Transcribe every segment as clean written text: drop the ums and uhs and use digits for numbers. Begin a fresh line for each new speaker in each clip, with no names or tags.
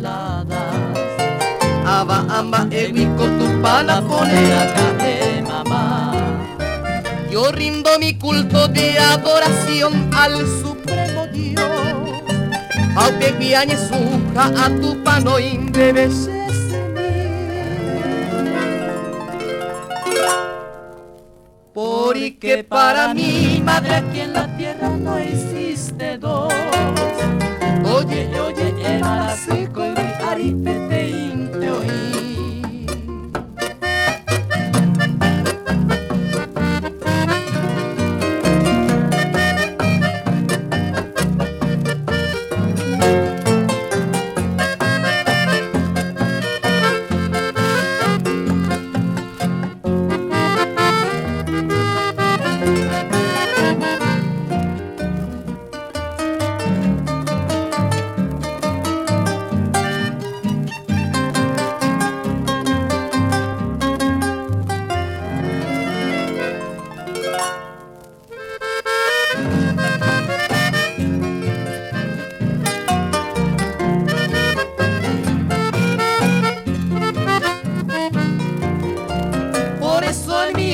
baladas. Aba amba ewico tu pana poner acá mamá. Yo rindo mi culto de adoración al supremo Dios. Aunque guiañe suja a tu pano y debes porque para mí, madre, aquí en la tierra no existe dos. Oye, oye, emara seco y aripete inte oí.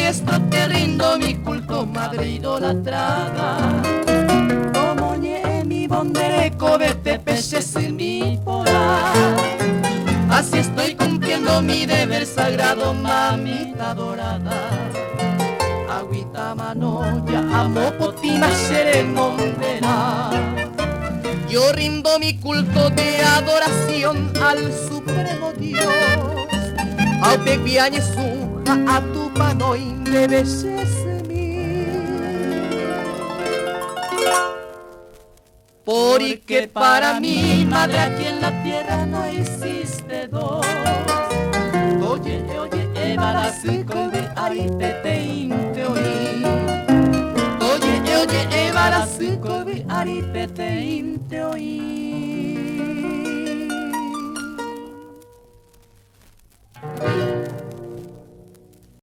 Esto te rindo mi culto, madre idolatrada. Como ñe mi bondereco, vete peces en mi polar. Así estoy cumpliendo mi deber sagrado, mamita dorada. Agüita manoya, amo potima, seremondera. Yo rindo mi culto de adoración al supremo Dios. Aunque guiañe suja a tu pano y debes mí. Porque para mí, madre, aquí en la tierra no existe dos. Oye, oye, Eva la seco de aripete